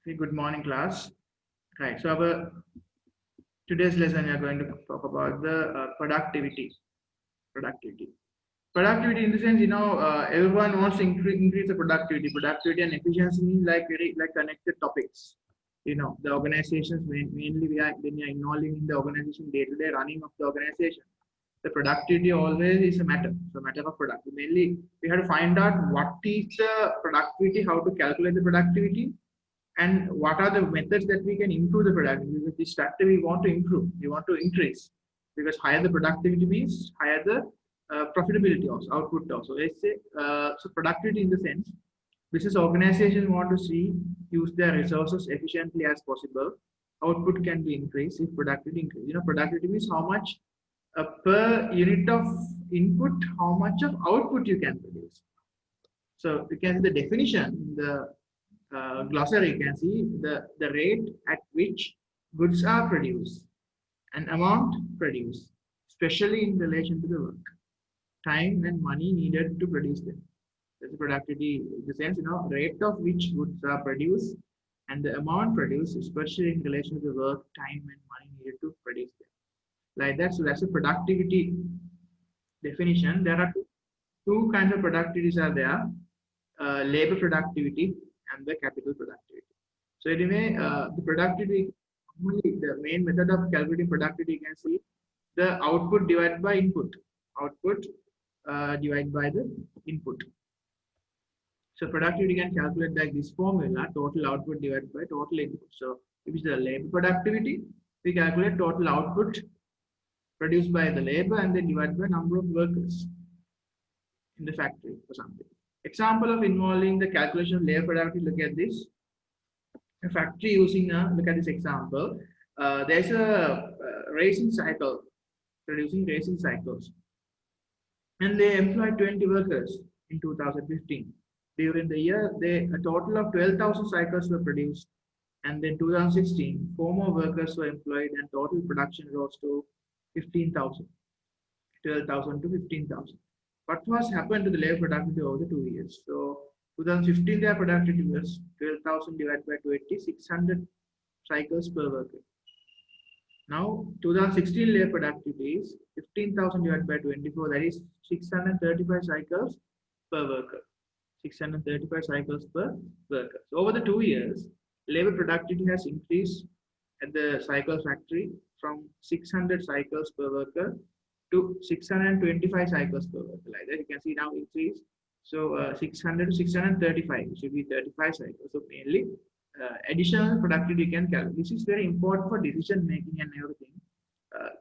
Okay, good morning, class. Right. So our today's lesson we are going to talk about the productivity. Productivity. Productivity in the sense, everyone wants to increase the productivity. Productivity and efficiency means like very like connected topics. The organizations mainly when we are involving in the organization day-to-day running of the organization. The productivity always is a matter. So matter of productivity. Mainly we have to find out what is the productivity, how to calculate the productivity, and what are the methods that we can improve the productivity. Because this factor we want to improve, we want to increase, because higher the productivity means higher the profitability also, output also. Let's say so productivity in the sense business organization want to see use their resources efficiently as possible. Output can be increased if productivity increase. Productivity means how much per unit of input, how much of output you can produce. So you can see the definition, the glossary, you can see the rate at which goods are produced and amount produced, especially in relation to the work, time and money needed to produce them. That's the productivity in the sense, rate of which goods are produced and the amount produced, especially in relation to the work, time and money needed to produce them. Like that. So that's the productivity definition. There are two kinds of productivities are there, labor productivity and the capital productivity. So anyway, the productivity, the main method of calculating productivity, you can see the output divided by input. Output divided by the input. So productivity can calculate like this formula, total output divided by total input. So if it's the labor productivity, we calculate total output produced by the labor and then divide by number of workers in the factory or something. Example of involving the calculation of labor productivity, look at this. A factory using look at this example. There's a racing cycle, producing racing cycles, and they employed 20 workers in 2015. During the year, a total of 12,000 cycles were produced, and then 2016, 4 more workers were employed, and total production rose to 15,000, 12,000 to 15,000. What was happened to the labor productivity over the 2 years? So 2015, their productivity was 12,000 divided by 20, 600 cycles per worker. Now 2016 labor productivity is 15,000 divided by 24, that is 635 cycles per worker. 635 cycles per worker. So over the 2 years, labor productivity has increased at the cycle factory from 600 cycles per worker to 625 cycles per worker. Like that, you can see now increase. So 600 to 635 should be 35 cycles. So mainly additional productivity can calculate. This is very important for decision making and everything.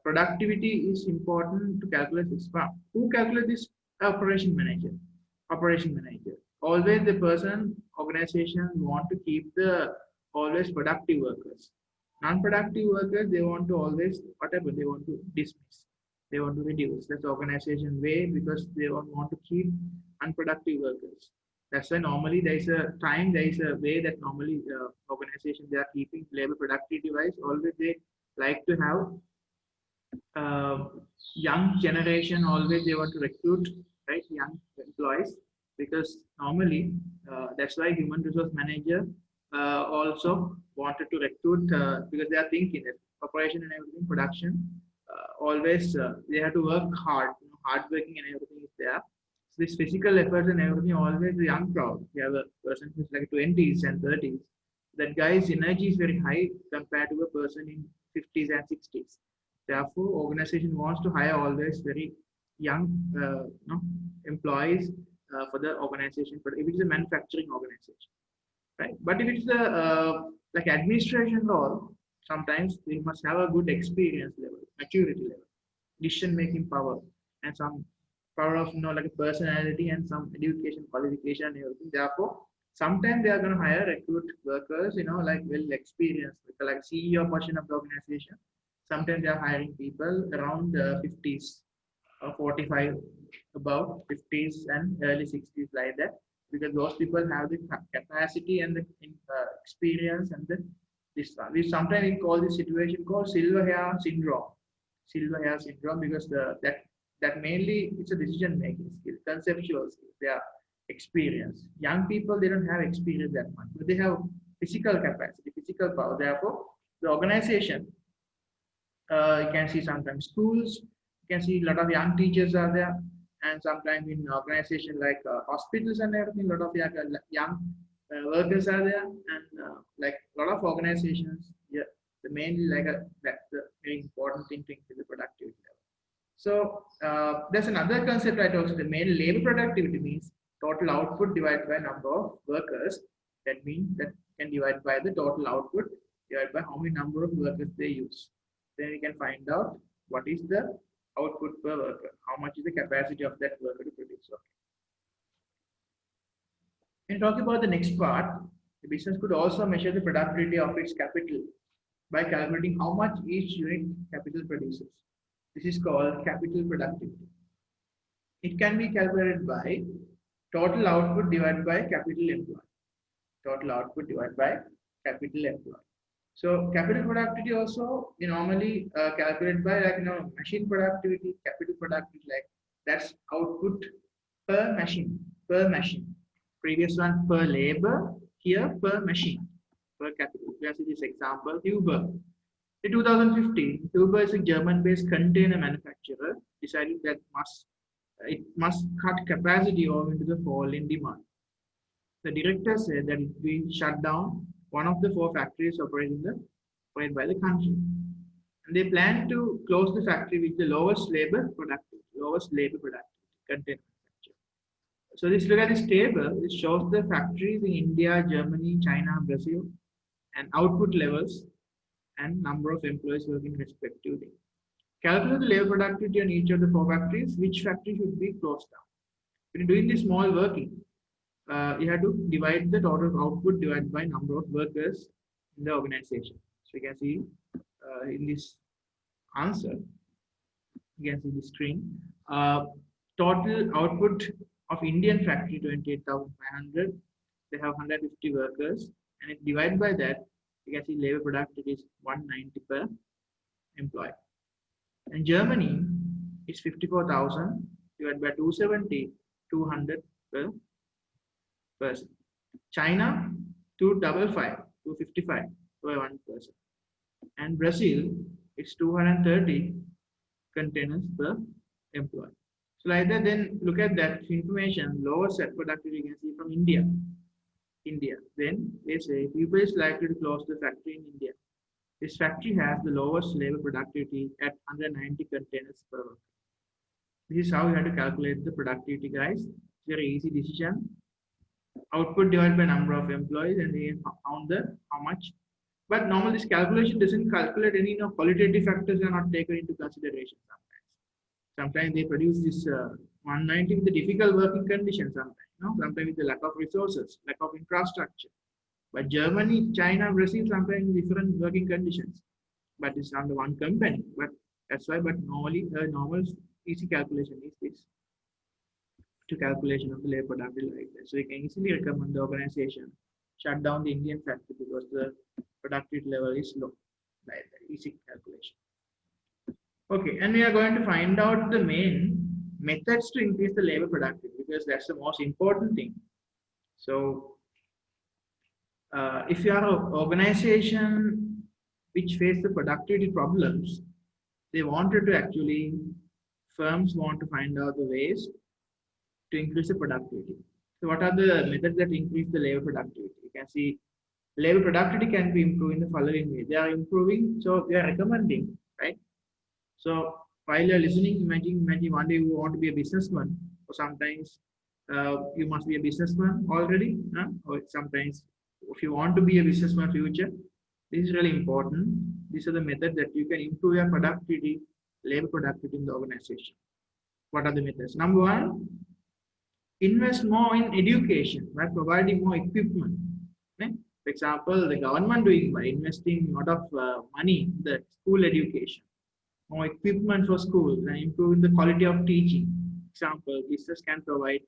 Productivity is important to calculate this. Who calculates this? Operation manager. Operation manager. Always the person, organization want to keep the always productive workers. Non-productive workers, they want to always, whatever, they want to dismiss. They want to reduce. That's the organization way, because they don't want to keep unproductive workers. That's why normally there is a time, there is a way that normally organizations, they are keeping labor productivity wise. Always they like to have young generation. Always they want to recruit young employees, because normally that's why human resource manager also wanted to recruit, because they are thinking that operation and everything, production, always they have to work hard, hard working and everything is there. So this physical effort and everything, always the young crowd. You have a person who's like 20s and 30s. That guy's energy is very high compared to a person in 50s and 60s. Therefore, organization wants to hire always very young employees for the organization. But if it is a manufacturing organization, right? But if it's a like administration role, sometimes they must have a good experience level, maturity level, decision making power, and some power of like a personality and some education qualification and everything. Therefore, sometimes they are going to hire recruit workers, like well experienced, like CEO portion of the organization. Sometimes they are hiring people around 50s or 45, about 50s and early 60s, like that, because those people have the capacity and the experience and the this one. We sometimes we call this situation called silver hair syndrome. Silver hair syndrome, because that mainly it's a decision making skill, conceptual skill. They are experience. Young people, they don't have experience that much, but they have physical capacity, physical power. Therefore, the organization, you can see sometimes schools, you can see a lot of young teachers are there, and sometimes in organization like hospitals and everything, a lot of young workers are there, and like a lot of organizations, yeah, the mainly like that's the very important thing to increase the productivity level. So there's another concept I talked about. The main labor productivity means total output divided by number of workers. That means that can divide by the total output divided by how many number of workers they use. Then we can find out what is the output per worker, how much is the capacity of that worker to produce. Okay. When talking about the next part, the business could also measure the productivity of its capital by calculating how much each unit capital produces. This is called capital productivity. It can be calculated by total output divided by capital employed. Total output divided by capital employed. So capital productivity also normally calculated by machine productivity, capital productivity, like that's output per machine, per machine. Previous one per labor, here per machine, per capital. Let's see this example, Uber. In 2015, Uber is a German-based container manufacturer decided that it must cut capacity owing to the fall in demand. The director said that it will shut down one of the 4 factories operated by the country. And they plan to close the factory with the lowest labor productivity, container manufacturer. So let's look at this table. It shows the factories in India, Germany, China, Brazil, and output levels and number of employees working respectively. Calculate the labor productivity on each of the 4 factories. Which factory should be closed down? When you're doing this small working, you have to divide the total output divided by number of workers in the organization. So you can see in this answer, you can see the screen. Total output of Indian factory 28,500. They have 150 workers, and if divided by that, you can see labor productivity is 190 per employee. And Germany is 54,000 divided by 270, 200 per person. China 255 per 1 person. And Brazil is 230 containers per employee. So like that, then look at that information, lower set productivity you can see from India. Then they say people is likely to close the factory in India. This factory has the lowest labor productivity at 190 containers per worker. This is how you have to calculate the productivity, guys. It's very easy decision. Output divided by number of employees, and they found the how much. But normally this calculation doesn't calculate any qualitative factors are not taken into consideration sometimes. Sometimes they produce this 190 with the difficult working conditions sometimes. Sometimes with the lack of resources, lack of infrastructure. But Germany, China, Brazil, sometimes different working conditions. But it's under one company. But that's why. But normally, the normal easy calculation is this to calculation of the labor productivity like that. So you can easily recommend the organization shut down the Indian factory because the productivity level is low. Like that, easy calculation. Okay, and we are going to find out the main methods to increase the labor productivity because that's the most important thing. So if you are an organization which face the productivity problems, they wanted to actually, firms want to find out the ways to increase the productivity. So what are the methods that increase the labor productivity? You can see labor productivity can be improved in the following way. They are improving, so they are recommending, right? So while you're listening, imagine one day you want to be a businessman, or sometimes you must be a businessman already, or sometimes if you want to be a businessman future, this is really important. These are the methods that you can improve your productivity, labor productivity in the organization. What are the methods? Number 1, invest more in education by providing more equipment. Okay? For example, the government doing by investing a lot of money in the school education, more equipment for schools, and improving the quality of teaching. Example, business can provide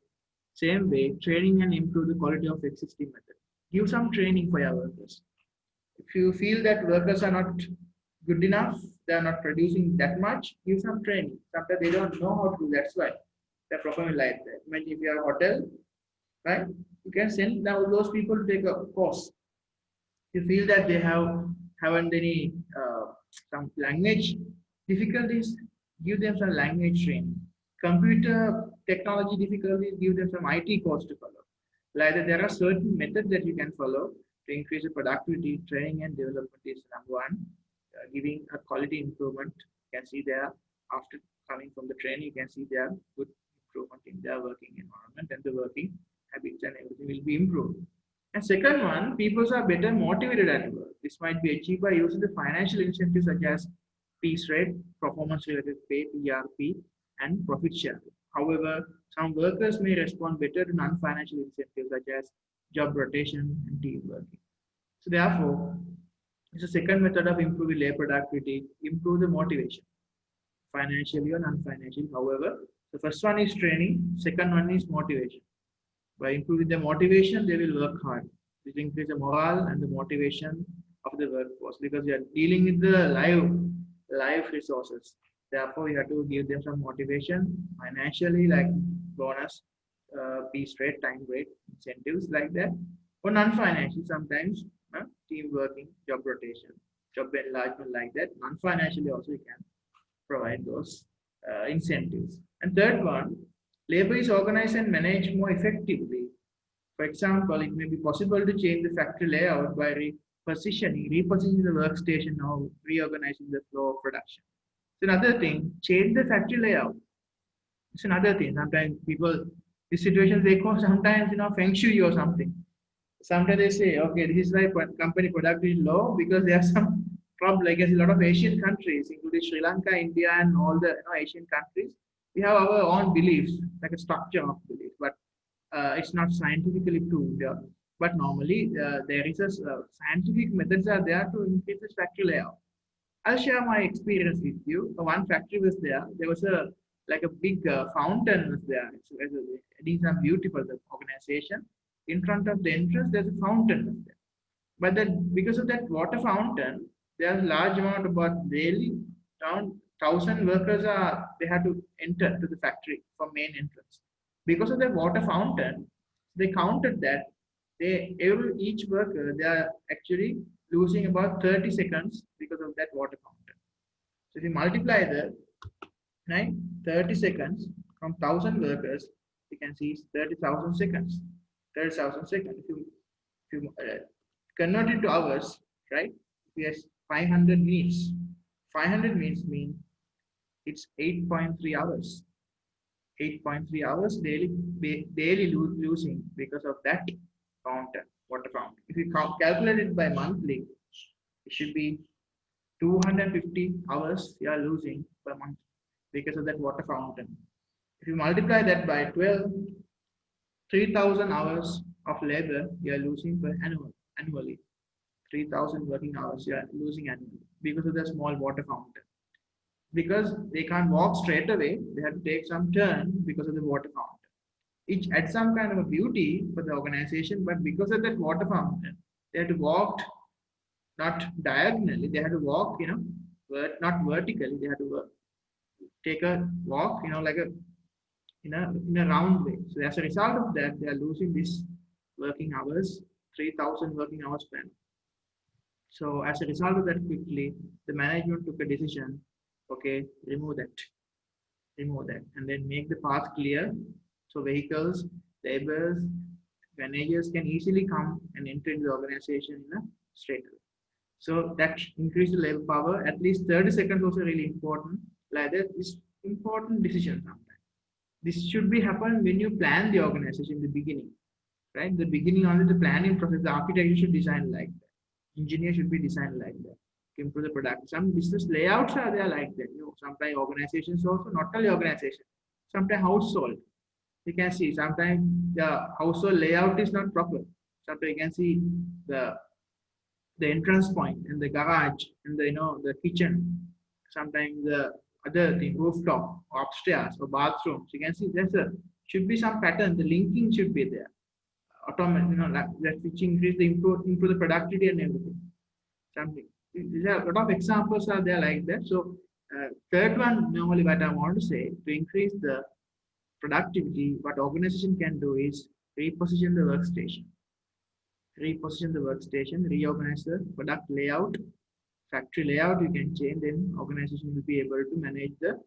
same way training and improve the quality of existing method. Give some training for your workers. If you feel that workers are not good enough, they are not producing that much, give some training. Sometimes they don't know how to do. That's why they're performing like that. Imagine if you are a hotel, right? You can send now those people to take a course. you feel that they haven't any some language difficulties, give them some language training. Computer technology difficulties, give them some IT course to follow. Like that, there are certain methods that you can follow to increase the productivity. Training and development is number one. Giving a quality improvement, you can see there after coming from the training, you can see there good improvement in their working environment and the working habits and everything will be improved. And second one, people are better motivated at work. This might be achieved by using the financial incentives such as piece rate, performance related pay, PRP, and profit sharing. However, some workers may respond better to non-financial incentives such as job rotation and team working. So therefore, it's a second method of improving labor productivity, improve the motivation, financially or non-financially. However, the first one is training, second one is motivation. By improving the motivation, they will work hard. This increase the morale and the motivation of the workforce because we are dealing with the live resources. Therefore, you have to give them some motivation financially, like bonus, piece rate, time rate, incentives like that. Or non-financial, sometimes team working, job rotation, job enlargement like that. Non-financially also you can provide those incentives. And third one, labor is organized and managed more effectively. For example, it may be possible to change the factory layout by repositioning the workstation or reorganizing the flow of production. It's another thing, change the factory layout. It's another thing. Sometimes people, these situations they call sometimes, feng shui or something. Sometimes they say, okay, this is why company productivity is low because there are some problem. I guess a lot of Asian countries, including Sri Lanka, India, and all the Asian countries, we have our own beliefs, like a structure of belief, but it's not scientifically proved. But normally, there is a scientific methods are there to increase the factory layout. I'll share my experience with you. One factory was there. There was a big fountain was there. It is beautiful the organization. In front of the entrance, there's a fountain was there. But then because of that water fountain, there's a large amount about daily around 1,000 workers they had to enter to the factory from main entrance. Because of that water fountain, they counted that each worker they are actually losing about 30 seconds because of that water fountain. So if you multiply the 30 seconds from 1,000 workers, you can see it's 30,000 seconds. 30,000 seconds. If you convert it to hours, right? Yes, 500 minutes. 500 minutes mean it's 8.3 hours. 8.3 hours daily losing because of that water fountain. If you calculate it by monthly, it should be 250 hours you are losing per month because of that water fountain. If you multiply that by 12, 3,000 hours of labor you are losing per annually. 3,000 working hours you are losing annually because of the small water fountain. Because they can't walk straight away, they have to take some turn because of the water fountain. It adds some kind of a beauty for the organization, but because of that water fountain, they have to walk not diagonally, they have to walk, not vertically, they have to take a walk, like in a round way. So as a result of that, they are losing this working hours, 3,000 working hours per annum. So as a result of that, quickly the management took a decision. Okay, remove that, and then make the path clear so vehicles, laborers, managers can easily come and enter into the organization in a straight way. So that increase the labor power. At least 30 seconds also really important. Like that is important decision sometimes. This should be happen when you plan the organization in the beginning, right? The beginning only the planning process. The architecture should design like that. Engineer should be designed like that. Improve the product. Some business layouts are there like that. Sometimes organizations also, not only organization, sometimes household. You can see sometimes the household layout is not proper. Sometimes you can see the entrance point and the garage and the kitchen. Sometimes the other thing, rooftop, or upstairs or bathrooms. You can see should be some pattern. The linking should be there. Automatic, like that which increase the improve the productivity and everything. Something. There are a lot of examples are there like that. So third one, normally what I want to say, to increase the productivity, what organization can do is reposition the workstation. reposition the workstation, reorganize the product layout, factory layout you can change, then organization will be able to manage the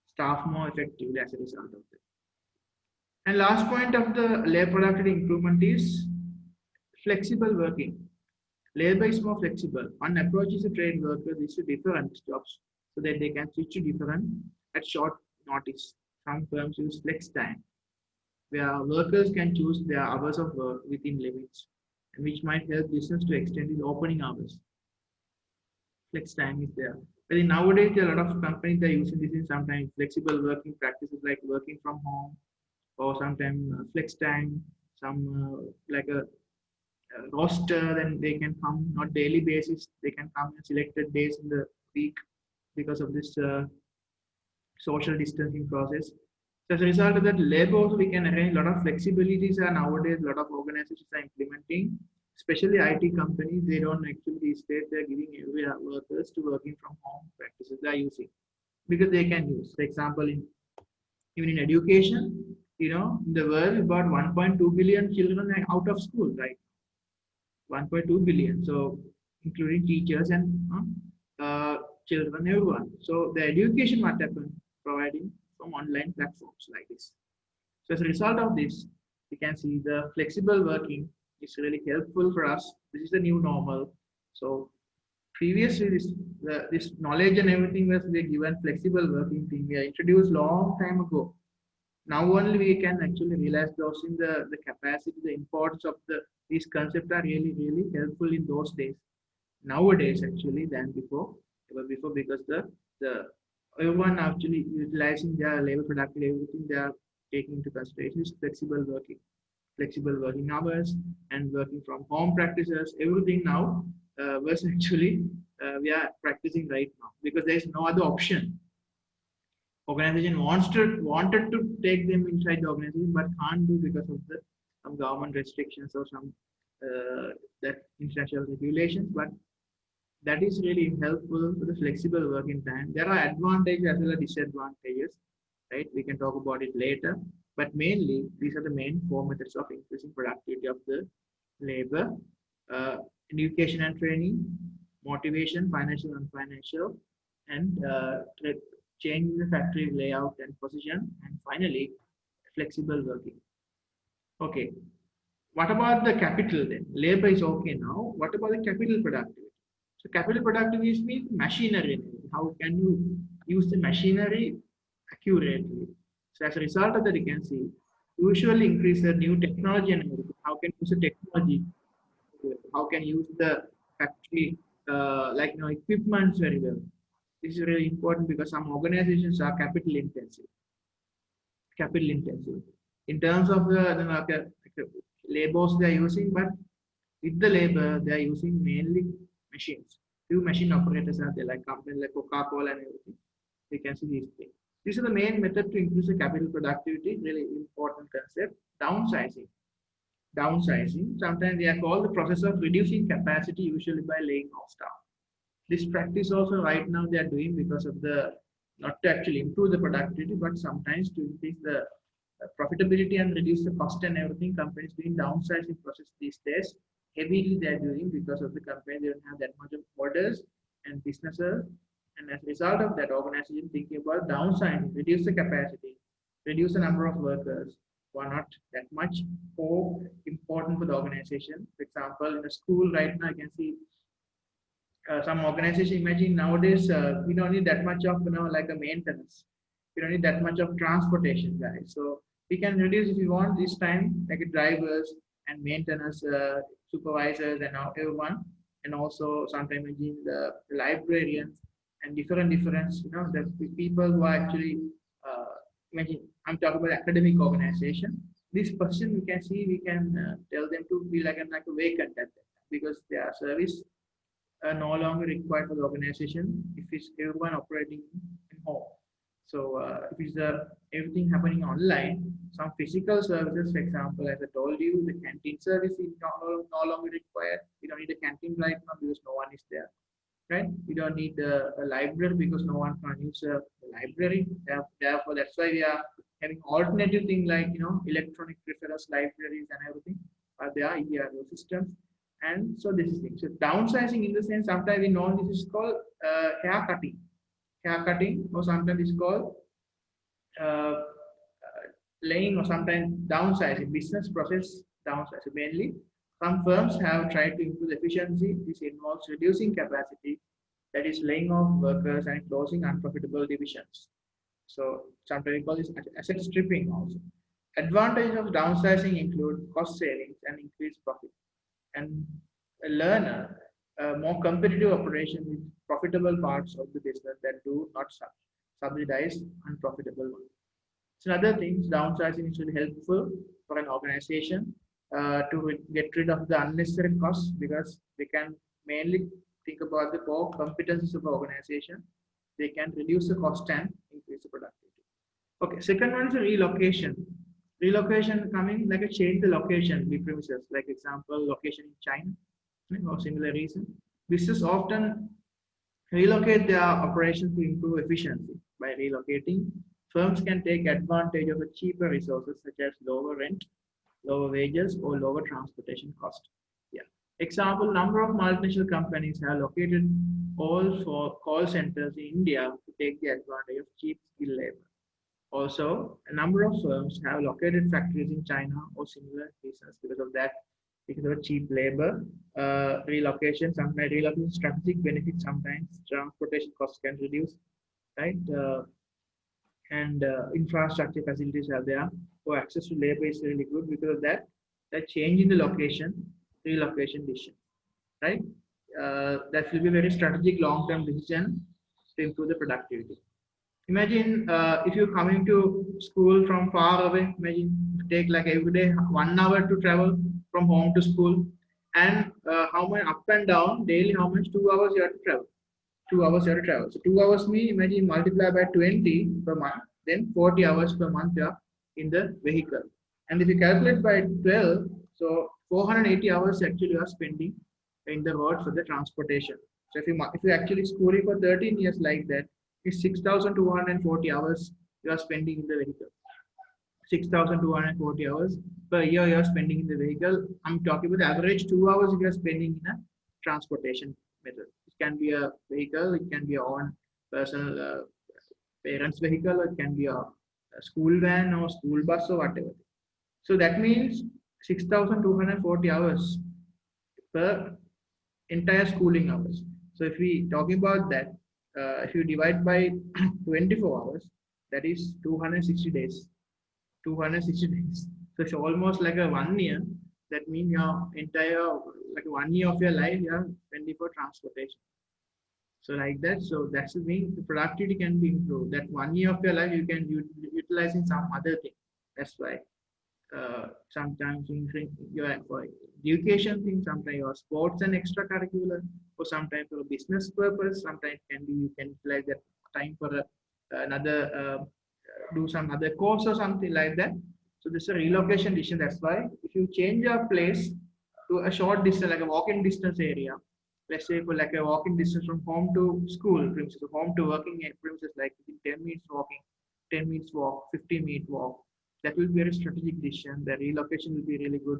staff more effectively as a result of it. And last point of the labor productivity improvement is flexible working. Labor is more flexible. One approach is to train workers is to different jobs so that they can switch to different at short notice. Some firms use flex time, where workers can choose their hours of work within limits, and which might help business to extend its opening hours. Flex time is there. But in nowadays, a lot of companies are using this in sometimes flexible working practices like working from home or sometimes flex time, some like a roster, then they can come not daily basis, they can come in selected days in the week because of this social distancing process. So as a result of that, labor also we can arrange a lot of flexibilities are nowadays a lot of organizations are implementing, especially IT companies. They don't actually these days they're giving every workers to working from home practices they are using because they can use. For example, in even in education, in the world about 1.2 billion children are out of school, right? 1.2 billion. So including teachers and children, everyone. So the education what happened providing from online platforms like this. So as a result of this, we can see the flexible working is really helpful for us. This is the new normal. So previously this knowledge and everything was we given flexible working thing. We are introduced long time ago. Now only we can actually realize those in the capacity, the importance of these concepts are really, really helpful in those days. Nowadays, actually, than before, ever before, because the everyone actually utilizing their labor productivity, everything they are taking into consideration is flexible working hours and working from home practices. Everything now was actually we are practicing right now because there is no other option. Organization wanted to take them inside the organization but can't do because of the some government restrictions or some that international regulations. But that is really helpful for the flexible working time. There are advantages as well as disadvantages, right? We can talk about it later, but mainly these are the main four methods of increasing productivity of the labor: education and training, motivation, financial and financial, and changing the factory layout and position, and finally, flexible working. Okay, what about the capital then? Labor is okay now. What about the capital productivity? So capital productivity means machinery. How can you use the machinery accurately? So as a result of that, you can see usually increase the new technology and everything. How can you use the technology? How can you use the factory like equipments very well? This is really important because some organizations are capital intensive. Capital intensive in terms of the labors they are using, but with the labor they are using mainly machines. Few machine operators are there, like companies like Coca-Cola and everything. We can see these things. This is the main method to increase the capital productivity. Really important concept. Downsizing. Downsizing. Sometimes they are called the process of reducing capacity, usually by laying off staff. This practice also right now they are doing because of the not to actually improve the productivity, but sometimes to increase the profitability and reduce the cost and everything. Companies doing downsizing process these days heavily they are doing because of the company they don't have that much of orders and businesses, and as a result of that, organization thinking about downsizing, reduce the capacity, reduce the number of workers who are not that much more important for the organization. For example, in a school right now, you can see some organization. Imagine nowadays we don't need that much of like a maintenance. We don't need that much of transportation, guys. So we can reduce if you want this time, like drivers and maintenance supervisors and everyone, and also sometimes imagine the librarians and different the people who are actually imagine I'm talking about academic organization. This person we can see we can tell them to be like a vacant at that time because their service no longer required for the organization if it's everyone operating in home. So if it's everything happening online, some physical services, for example, as I told you, the canteen service is no longer required. We don't need a canteen right now because no one is there, right? We don't need a library because no one can use a library. Therefore, that's why we are having alternative thing like electronic reference libraries and everything. There are ERO systems. And so this is thing. So downsizing in the sense sometimes we know this is called hair cutting, or sometimes it's called laying, or sometimes downsizing, business process downsizing. Mainly, some firms have tried to improve efficiency. This involves reducing capacity, that is laying off workers and closing unprofitable divisions. So sometimes we call this asset stripping also. Advantages of downsizing include cost savings and increased profit, and a learner more competitive operation with profitable parts of the business that do not subsidize unprofitable ones. So other things, downsizing is really helpful for an organization to get rid of the unnecessary costs, because they can mainly think about the core competencies of the organization. They can reduce the cost and increase the productivity. Okay, second one is relocation. Relocation coming like a change the location, the premises, like example, location in China, or similar reason. Business often relocate their operations to improve efficiency. By relocating, firms can take advantage of cheaper resources such as lower rent, lower wages, or lower transportation cost. Yeah. Example, number of multinational companies have located all for call centers in India to take the advantage of cheap skilled labor. Also, a number of firms have located factories in China or similar reasons because of that, because of cheap labor. Relocation, sometimes relocation strategic benefits, sometimes transportation costs can reduce, right? And infrastructure facilities are there. So access to labor is really good because of that. The change in the location, relocation decision, right? That will be a very strategic long-term decision to improve the productivity. Imagine if you're coming to school from far away. Imagine take like every day 1 hour to travel from home to school, and how much up and down daily, how much 2 hours you have to travel. 2 hours you have to travel. So 2 hours me, imagine multiply by 20 per month, then 40 hours per month you are in the vehicle. And if you calculate by 12, so 480 hours actually you are spending in the road for the transportation. So if you actually schooling for 13 years like that, it's 6,240 hours you are spending in the vehicle. 6,240 hours per year you are spending in the vehicle. I'm talking about the average 2 hours you are spending in a transportation method. It can be a vehicle, it can be your own personal parents' vehicle, or it can be a school van or school bus or whatever. So that means 6,240 hours per entire schooling hours. So if we talking about that, if you divide by 24 hours, that is 260 days. 260 days. So it's almost like a 1 year. That means your entire, like 1 year of your life, you are spending for transportation. So like that, so that's the thing, the productivity can be improved. That 1 year of your life, you can utilize in some other thing. That's why sometimes your for education thing, sometimes your sports and extracurricular, or sometimes for a business purpose, sometimes can be you can utilize that time for another do some other course or something like that. So this is a relocation decision. That's why if you change your place to a short distance, like a walking distance area, let's say for like a walking distance from home to school premises, home to working premises, like within 10 minutes walking, 10 minutes walk, 15-minute walk, that will be a strategic decision. The relocation will be really good.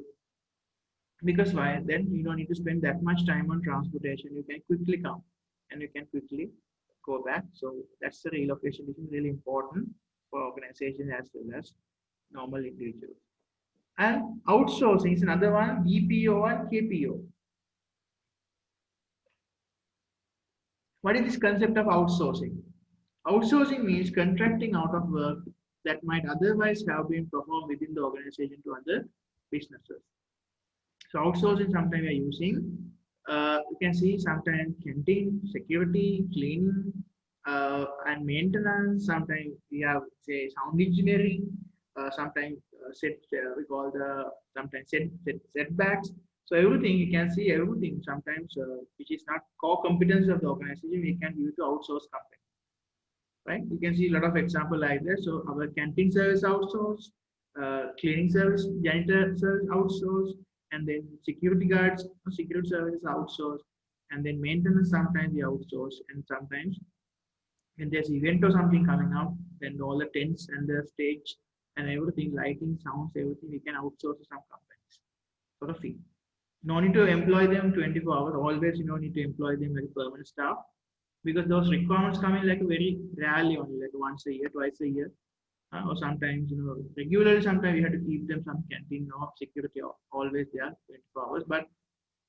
Because why? Then you don't need to spend that much time on transportation. You can quickly come and you can quickly go back. So that's the relocation decision, really important for organization as well as normal individuals. And outsourcing is another one, BPO and KPO. What is this concept of outsourcing? Outsourcing means contracting out of work that might otherwise have been performed within the organization to other businesses. So outsourcing sometimes we are using, you can see sometimes canteen, security, cleaning, and maintenance. Sometimes we have say sound engineering. Sometimes we call the sometimes setbacks. So everything you can see everything sometimes which is not core competence of the organization, we can use to outsource company. Right? You can see a lot of example like that. So our canteen service outsourced, cleaning service, janitor service outsourced, and then security guards, security service outsourced, and then maintenance sometimes we outsource, and sometimes when there's event or something coming up, then all the tents and the stage and everything, lighting, sounds, everything we can outsource to some companies for a fee. No need to employ them 24 hours. Always, need to employ them like permanent staff because those requirements come in like very rarely only, like once a year, twice a year, or sometimes, regularly. Sometimes you have to keep them some canteen or security always there 24 hours. But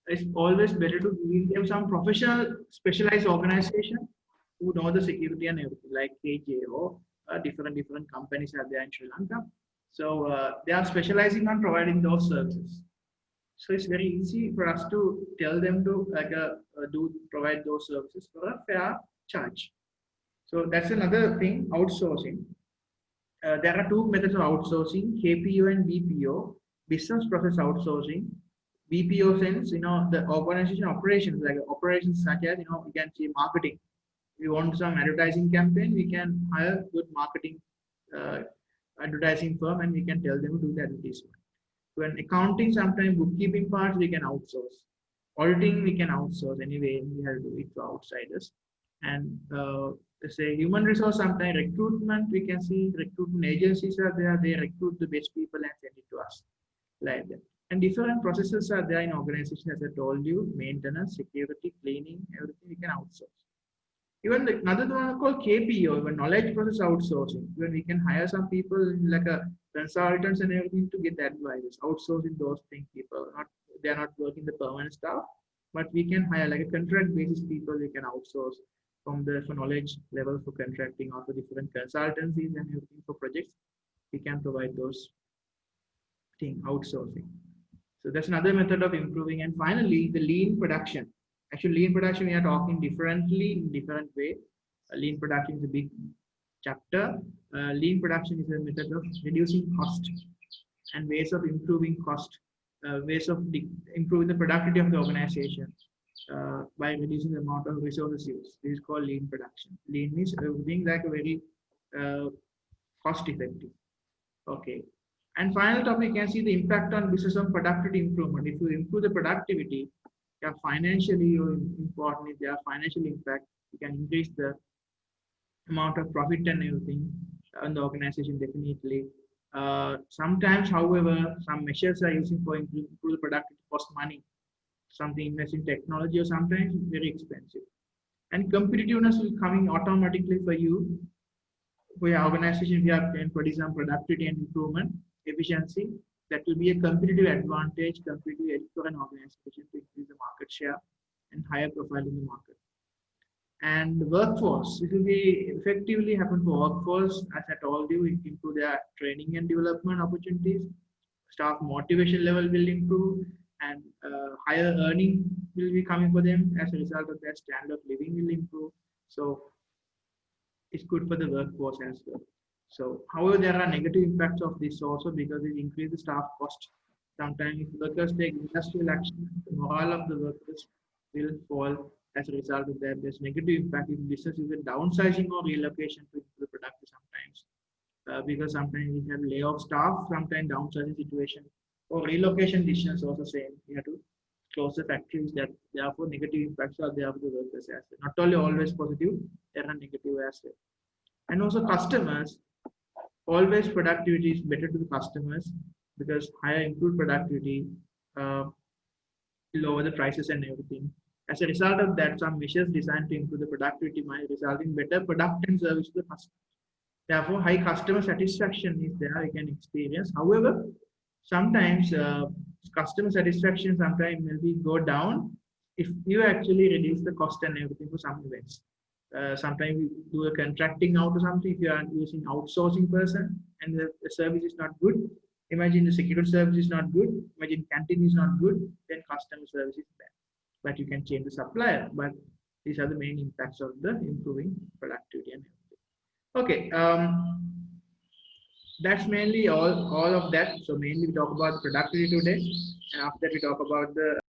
it's always better to give them some professional, specialized organization who know the security and everything, like KJO, different companies are there in Sri Lanka. So they are specializing on providing those services. So it's very easy for us to tell them to do provide those services for a fair charge. So that's another thing, outsourcing. There are two methods of outsourcing, KPO and BPO, business process outsourcing. BPO sense, the organization operations, like operations such as, we can see marketing. We want some advertising campaign, we can hire good marketing uh, advertising firm and we can tell them to do the advertisement. When accounting, sometimes bookkeeping parts we can outsource. Auditing we can outsource anyway. We have to do it to outsiders. And say human resource, sometimes recruitment we can see recruitment agencies are there. They recruit the best people and send it to us like that. And different processes are there in organization, as I told you: maintenance, security, cleaning, everything we can outsource. Even another one called KPO, even knowledge process outsourcing. When we can hire some people like a consultants and everything to get the advice, outsourcing those things. People not they are not working the permanent staff, but we can hire like a contract basis people. We can outsource from the for knowledge level for contracting or for different consultancies and everything for projects. We can provide those thing outsourcing. So that's another method of improving. And finally, the lean production. Actually, lean production we are talking differently in different way. Lean production is a big chapter. Lean production is a method of reducing cost and ways of improving cost, ways of improving the productivity of the organization by reducing the amount of resources used. This is called lean production. Lean means being like a very uh, cost effective. Okay. And final topic, you can see the impact on business on productivity improvement. If you improve the productivity, financially important, if there are financial impact, you can increase the amount of profit and everything on the organization definitely. Sometimes, however, some measures are using for improve the productivity cost money. Something invest in technology or sometimes very expensive. And competitiveness will coming automatically for you. For your organization, we are putting some productivity and improvement, efficiency. That will be a competitive advantage, competitive edge for an organization to increase the market share and higher profile in the market. And workforce, it will be effectively happen for workforce. As I told you, it improve their training and development opportunities. Staff motivation level will improve, and higher earning will be coming for them. As a result of that, standard of living will improve. So it's good for the workforce as well. So, however, there are negative impacts of this also because it increases staff cost. Sometimes if workers take industrial action, the morale of the workers will fall as a result of that. There's negative impact in business, even downsizing or relocation to improve the production sometimes. Because sometimes we have layoff staff, sometimes downsizing situation or relocation decisions also same. We have to close the factories, that therefore negative impacts are there for the workers as well. Not only always positive, there are negative as well. And also customers, always productivity is better to the customers because higher improved productivity, lower the prices and everything. As a result of that, some measures designed to improve the productivity might result in better product and service to the customer. Therefore, high customer satisfaction is there you can experience. However, sometimes customer satisfaction sometimes maybe go down if you actually reduce the cost and everything for some events. Sometimes you do a contracting out or something. If you are using outsourcing person and the service is not good, imagine the security service is not good, imagine canteen is not good, then customer service is bad. But you can change the supplier. But these are the main impacts of the improving productivity and everything. Okay, that's mainly all of that. So mainly we talk about productivity today, and after that we talk about the